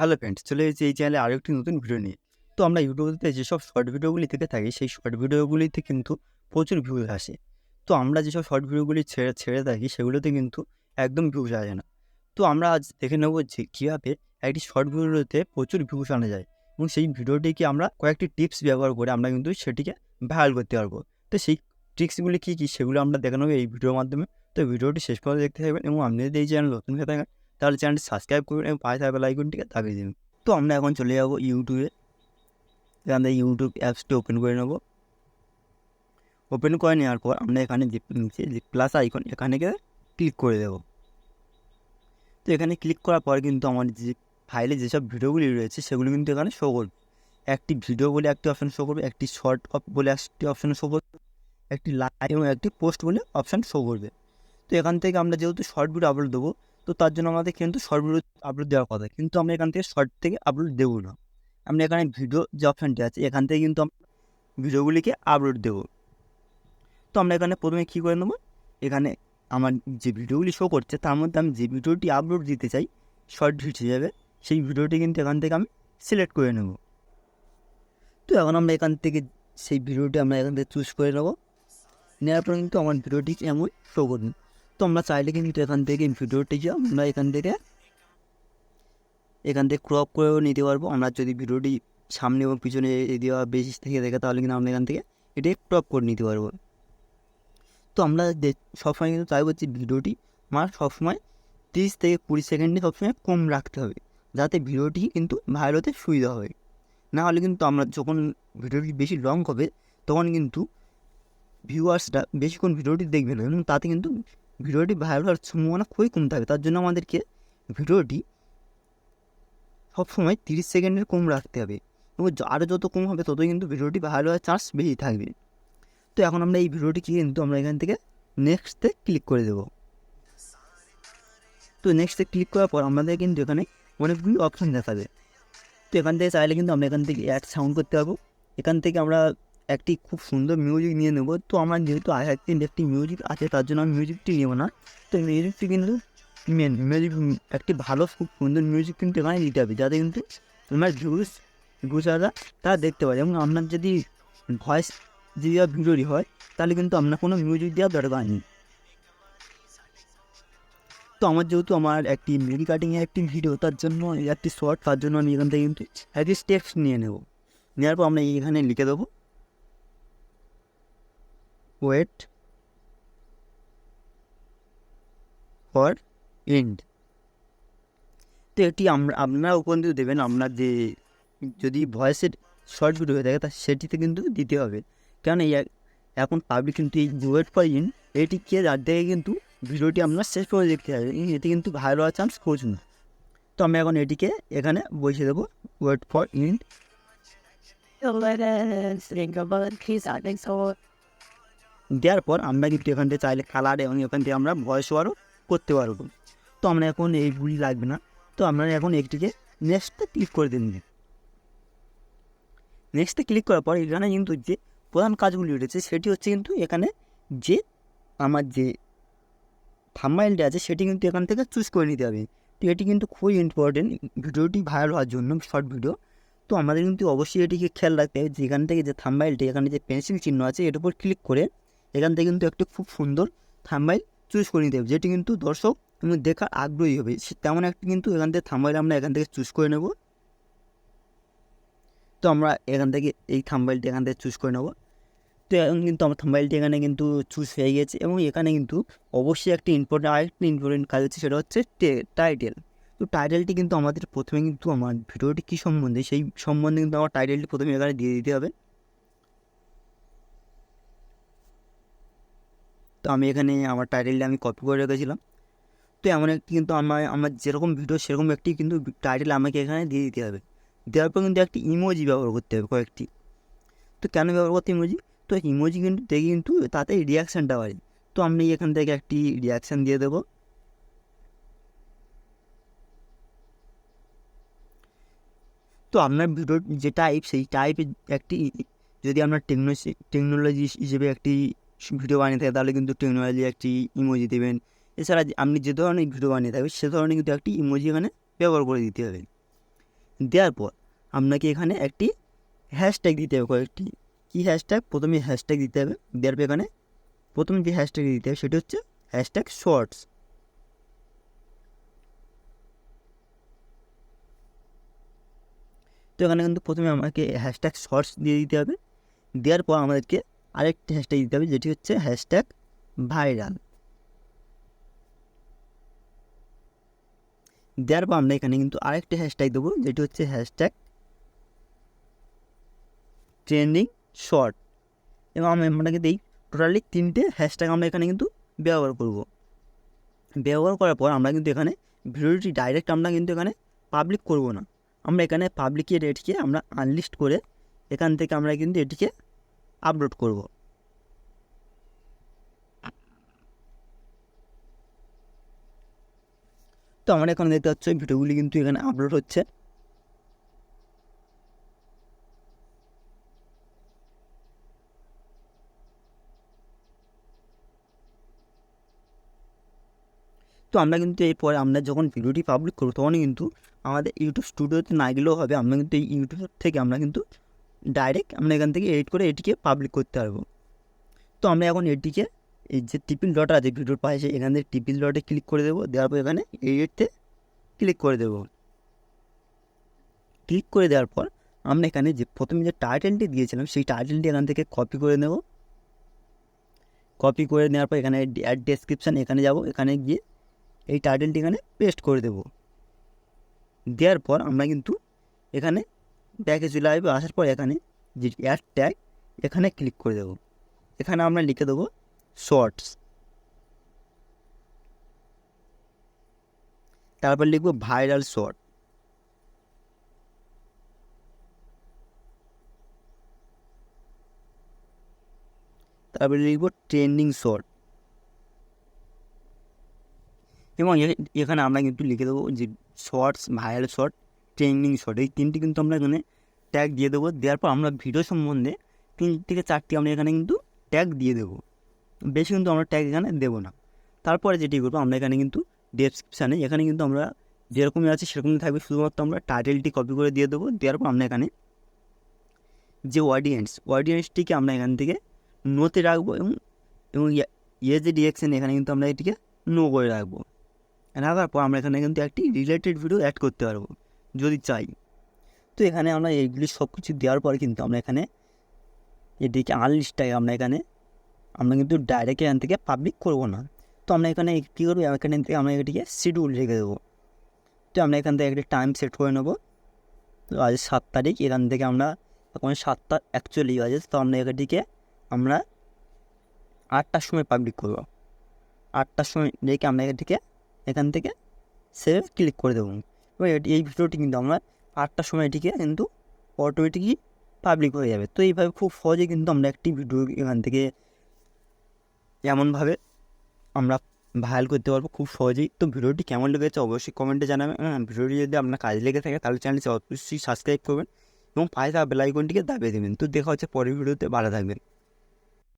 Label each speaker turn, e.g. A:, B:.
A: Hello friends, চলে এসেছি এই চ্যানেলে আরেকটি নতুন ভিডিও নিয়ে। তো আমরা ইউটিউবেতে যেসব শর্ট ভিডিওগুলি থেকে থাকি, সেই শর্ট ভিডিওগুলিতে কিন্তু প্রচুর ভিউজ আসে। তো আমরা যেসব শর্ট ভিডিওগুলি ছেড়ে ছেড়ে থাকি, সেগুলোতে কিন্তু একদম ভিউজ আসে না। তো আমরা আজ দেখে নেব যে কীভাবে একটি শর্ট ভিডিওতে প্রচুর ভিউজ আনা যায়, এবং সেই ভিডিওটিকে আমরা কয়েকটি টিপস ব্যবহার করে আমরা কিন্তু সেটিকে ভাইরাল করতে পারবো। তো সেই ট্রিক্সগুলি কী কী, সেগুলো আমরা দেখে নেবো এই ভিডিওর মাধ্যমে। তো ভিডিওটি শেষ পর্যন্ত দেখতে থাকবেন, এবং আপনি যদি এই চ্যানেল নতুন হয়ে থাকেন তাহলে চ্যানেলটি সাবস্ক্রাইব করবেন এবং পাশে থাকা বেল আইকনটিকে দাবিয়ে দিন। তো আমরা এখন চলে যাব ইউটিউবে। এখান থেকে ইউটিউব অ্যাপসটি ওপেন করে নেব। ওপেন করে নেওয়ার পর আমরা এখানে যে নিচে যে প্লাস আইকন, এখানে গিয়ে ক্লিক করে দেব। তো এখানে ক্লিক করার পর কিন্তু আমার যে ফাইলে যেসব ভিডিওগুলি রয়েছে সেগুলো কিন্তু এখানে শো করবে। একটি ভিডিও বলে একটি অপশান শো করবে, একটি শর্ট বলে একটি অপশান শো করবে, একটি লাইভ এবং একটি পোস্ট বলে অপশান শো করবে। তো এখান থেকে আমরা যেহেতু শর্ট ভিডিও আপলোড দেবো, তো তার জন্য আমাদের কিন্তু শর্ট ভিডিও আপলোড দেওয়ার কথা, কিন্তু আমরা এখান থেকে শর্ট থেকে আপলোড দেবো না। আমরা এখানে ভিডিও যে অপশানটি আছে, এখান থেকে কিন্তু আমরা ভিডিওগুলিকে আপলোড দেবো। তো আমরা এখানে প্রথমে কী করে নেবো, এখানে আমার যে ভিডিওগুলি শো করছে তার মধ্যে আমি যে ভিডিওটি আপলোড দিতে চাই শর্ট হিসেবে, সেই ভিডিওটি কিন্তু এখান থেকে আমি সিলেক্ট করে নেব। তো এখন আমরা এখান থেকে সেই ভিডিওটি আমরা এখান থেকে চুজ করে নেবো। নেওয়ার পর কিন্তু আমার ভিডিওটি এমন শো করবে। তো আমরা চাইলে কিন্তু এখান থেকে ভিডিওটিকে আমরা এখান থেকে ক্রপ করেও নিতে পারবো। আমরা যদি ভিডিওটি সামনে এবং পিছনে দেওয়া বেশি থেকে দেখে, তাহলে কিন্তু আমরা এখান থেকে এটাকে ক্রপ করে নিতে পারবো। তো আমরা সবসময় কিন্তু চাইবো যে ভিডিওটি আমার সবসময় 30 থেকে 20 সেকেন্ডে সবসময় কম রাখতে হবে, যাতে ভিডিওটি কিন্তু ভাইরাল হতে সুবিধা হয়। না হলে কিন্তু আমরা যখন ভিডিওটি বেশি লং হবে, তখন কিন্তু ভিউয়ার্সরা বেশিক্ষণ ভিডিওটি দেখবে না, এবং তাতে কিন্তু ভিডিওটি ভাইরাল হওয়ার সম্ভাবনা খুবই কম থাকে। তার জন্য আমাদেরকে ভিডিওটি সবসময় 30 সেকেন্ডের কম রাখতে হবে, এবং আরও যত কম হবে ততই কিন্তু ভিডিওটি ভাইরাল হওয়ার চান্স বেশি থাকবে। তো এখন আমরা এই ভিডিওটিকে কিন্তু আমরা এখান থেকে নেক্সটে ক্লিক করে দেবো। তো নেক্সটে ক্লিক করার পর আমাদের কিন্তু এখানে অনেকগুলি অপশান দেখাবে। তো এখান থেকে চাইলে কিন্তু আমরা এখান থেকে অ্যাড সাউন্ড করতে পারবো। এখান থেকে আমরা একটি খুব সুন্দর মিউজিক নিয়ে নেব। তো আমার যেহেতু একটি মিউজিক আছে, তার জন্য আমি মিউজিকটি নেব না। তো মিউজিকটি কিন্তু মিউজিক একটি ভালো খুব সুন্দর মিউজিক কিন্তু এখানে দিতে হবে, যাতে কিন্তু আমার ভিউজাররা তারা দেখতে পারে। এবং আপনার যদি ভয়েস দেওয়া ভিডিওটি হয়, তাহলে কিন্তু আপনার কোনো মিউজিক দেওয়ার দরকার নেই। তো যেহেতু আমার একটি মিনি কাটিংয়ের একটি ভিডিও, তার জন্য একটি শর্ট, তার জন্য আমি এখান থেকে কিন্তু একটি স্টেপস নিয়ে নেব। নেওয়ার পর আমরা এখানে লিখে দেবো ওয়েট ফর এন্ড। তো এটি আপনারা উপন্যাস দেবেন, আপনার যে যদি ভয়েসের শর্ট ভিডিও হয়ে থাকে তা সেটিতে কিন্তু দিতে হবে। কারণ এখন পাবলিক কিন্তু এই ওয়েট ফর এন্ড এটিকে যার থেকে কিন্তু ভিডিওটি আপনার শেষ করে দেখতে হবে, এতে কিন্তু ভাইরাল হওয়ার চান্স প্রচুর। তো আমি এখন এটিকে এখানে বসিয়ে দেবো ওয়েট ফর এন্ড। দেওয়ার পর আমরা কিন্তু এখান থেকে চাইলে কালার এবং এখান থেকে আমরা ভয়েস ওভারও করতে পারবো। তো আমরা এখন এইগুলি লাগবে না। তো আমরা এখন একটিকে নেক্সটে ক্লিক করে দিন। নেক্সটে ক্লিক করার পর এখানে কিন্তু যে প্রধান কাজগুলি রয়েছে সেটি হচ্ছে কিন্তু এখানে যে আমার যে থাম্বনেইলটা আছে সেটি কিন্তু এখান থেকে চুজ করে নিতে হবে। তো এটি কিন্তু খুবই ইম্পর্টেন্ট ভিডিওটি ভাইরাল হওয়ার জন্য, শর্ট ভিডিও। তো আমাদের কিন্তু অবশ্যই এটিকে খেয়াল রাখতে হবে যে এখান থেকে যে থাম্বনেইলটি, এখানে যে পেন্সিল চিহ্ন আছে এর উপর ক্লিক করে এখান থেকে কিন্তু একটি খুব সুন্দর থাম্বনেইল চুজ করে নিতে হবে, যেটি কিন্তু দর্শক দেখার আগ্রহী হবে। তেমন একটি কিন্তু এখান থেকে থাম্বনেইল আমরা এখান থেকে চুজ করে নেব। তো আমরা এখান থেকে এই থাম্বনেইলটি এখান থেকে চুজ করে নেব। তো এখন কিন্তু আমার থাম্বনেইলটি এখানে কিন্তু চুজ হয়ে গেছে, এবং এখানে কিন্তু অবশ্যই আরেকটি ইম্পর্টেন্ট কাজ হচ্ছে, সেটা হচ্ছে টাইটেল। তো টাইটেলটি কিন্তু আমাদের প্রথমে কিন্তু আমার ভিডিওটি কী সম্বন্ধে সেই সম্বন্ধে কিন্তু আমার টাইটেলটি প্রথমে এখানে দিয়ে দিতে হবে। তো আমি এখানে আমার টাইটেলটা আমি কপি করে রেখেছিলাম। তো এমন একটি কিন্তু আমার যেরকম ভিডিও সেরকম একটি কিন্তু টাইটেল আমাকে এখানে দিয়ে দিতে হবে। দেওয়ার পর কিন্তু একটি ইমোজি ব্যবহার করতে হবে কয়েকটি। তো কেন ব্যবহার করতে ইমোজি? তো ইমোজি কিন্তু দেখে কিন্তু তাতে রিয়াকশানটা বাড়ে। তো আমি এখান থেকে একটি রিয়াকশান দিয়ে দেবো। তো আপনার ভিডিওর যে টাইপ, সেই টাইপের একটি যদি আপনার টেকনোলজি হিসেবে একটি ভিডিও বানিয়ে থাকে, তাহলে কিন্তু টেকনোলজি একটি ইমোজি দেবেন। এছাড়া আপনি যে ধরনের ভিডিও বানিয়ে থাকবেন সে ধরনের কিন্তু একটি ইমোজি এখানে ব্যবহার করে দিতে হবে। দেওয়ার পর আপনাকে এখানে একটি হ্যাশট্যাগ দিতে হবে, কয়েকটি কী হ্যাশট্যাগ, প্রথমে হ্যাশট্যাগ দিতে হবে। দেওয়ার পর এখানে প্রথমে যে হ্যাশট্যাগ দিতে হবে সেটি হচ্ছে হ্যাশট্যাগ শর্টস। তো এখানে কিন্তু প্রথমে আমাকে হ্যাশট্যাগ শর্টস দিয়ে দিতে হবে। দেওয়ার পর আমাদেরকে আরেকটি হ্যাশট্যাগ দিতে হবে, যেটি হচ্ছে হ্যাশট্যাগ ভাইরাল। দেওয়ার পর আমরা এখানে কিন্তু আরেকটি হ্যাশট্যাগ দেবো, যেটি হচ্ছে হ্যাশট্যাগ ট্রেন্ডিং শর্ট। এবং আমরা কিন্তু এই টোটালি 3টে হ্যাশট্যাগ আমরা এখানে কিন্তু ব্যবহার করব। ব্যবহার করার পর আমরা কিন্তু এখানে ভিডিওটি ডাইরেক্ট আমরা কিন্তু এখানে পাবলিক করব না, আমরা এখানে পাবলিকের এটিকে আমরা আনলিস্ট করে এখান থেকে আমরা কিন্তু এটিকে আপলোড করব। তো আমরা এখানে দেখতে পাচ্ছি ভিডিওগুলি কিন্তু এখানে আপলোড হচ্ছে। তো আমরা কিন্তু এরপরে আমরা যখন ভিডিওটি পাবলিক করবো তখনই কিন্তু আমাদের ইউটিউব স্টুডিওতে না গেলেও হবে, আমরা কিন্তু এই ইউটিউব থেকে আমরা কিন্তু ডাইরেক্ট আমরা এখান থেকে এডিট করে এটিকে পাবলিক করতে পারবো। তো আমরা এখন এটিকে এই যে টিপিল ডট আছে ভিডিওর পাশে, এখান থেকে টিপিল ডটে ক্লিক করে দেবো। দেওয়ার পর এখানে এডিটতে ক্লিক করে দেবো। ক্লিক করে দেওয়ার পর আমরা এখানে যে প্রথমে যে টাইটেলটি দিয়েছিলাম সেই টাইটেলটি এখান থেকে কপি করে নেব। কপি করে নেওয়ার পর এখানে অ্যাড ডেসক্রিপশান এখানে যাব, এখানে গিয়ে এই টাইটেলটি এখানে পেস্ট করে দেব। দেওয়ার পর আমরা কিন্তু এখানে ব্যাকে চলে আসবো। আসার পর এখানে যে অ্যাড ট্যাগ এখানে ক্লিক করে দেব। এখানে আমরা লিখে দেবো শর্টস, তারপর লিখবো ভাইরাল শর্ট, তারপরে লিখবো ট্রেন্ডিং শর্ট। এবং এখানে আমরা কিন্তু লিখে দেবো যে shorts, viral short, trending short, এই 3টি কিন্তু আমরা এখানে ট্যাগ দিয়ে দেবো। দেওয়ার পর আমরা ভিডিও সম্বন্ধে 3 থেকে 4টি আমরা এখানে কিন্তু ট্যাগ দিয়ে দেবো, বেশি কিন্তু আমরা ট্যাগ এখানে দেবো না। তারপরে যেটি করবো আমরা এখানে কিন্তু ডেসক্রিপশানে এখানে কিন্তু আমরা যেরকমই আছে সেরকমই থাকবে, শুধুমাত্র আমরা টাইটেলটি কপি করে দিয়ে দেবো। দেওয়ার পর আমরা এখানে যে অডিয়েন্সটিকে আমরা এখান থেকে নোতে রাখবো, এবং যে ডিরেকশান এখানে কিন্তু আমরা এটিকে নো করে রাখবো। রাখার পর আমরা এখানে কিন্তু একটি রিলেটেড ভিডিও অ্যাড করতে পারবো যদি চাই। তো এখানে আমরা এইগুলি সব কিছু দেওয়ার পরে কিন্তু আমরা এখানে এটিকে আনলিস্টটাকে আমরা কিন্তু ডাইরেক্ট এখান থেকে পাবলিক করবো না। তো আমরা এখানে কী করবো, এখানে থেকে আমরা এটিকে শিডিউল রেখে দেবো। তো আমরা এখান থেকে একটি টাইম সেট করে নেবো। তো আজ 7 তারিখ, এখান থেকে আমরা এখন 7:41 বাজে, তো আমরা এটিকে আমরা 8টার সময় পাবলিক করবো। 8টার সময় রেখে আমরা এটিকে এখান থেকে সেভ ক্লিক করে দেবো। এবার এই ভিডিওটি কিন্তু আমরা 8টার সময় এটিকে কিন্তু অটোমেটিকই পাবলিক হয়ে যাবে। তো এইভাবে খুব সহজে কিন্তু আমরা একটি ভিডিও এখান থেকে এমনভাবে আমরা ভাইরাল করতে পারবো খুব সহজেই। তো ভিডিওটি কেমন লেগেছে অবশ্যই কমেন্টে জানাবেন। ভিডিওটি যদি আপনার কাজে লেগে থাকে তাহলে চ্যানেলটি অবশ্যই সাবস্ক্রাইব করবেন এবং পাশে থাকা বেল আইকনটিকে দাবিয়ে দেবেন। তো দেখা হচ্ছে পরের ভিডিওতে, ভালো থাকবেন।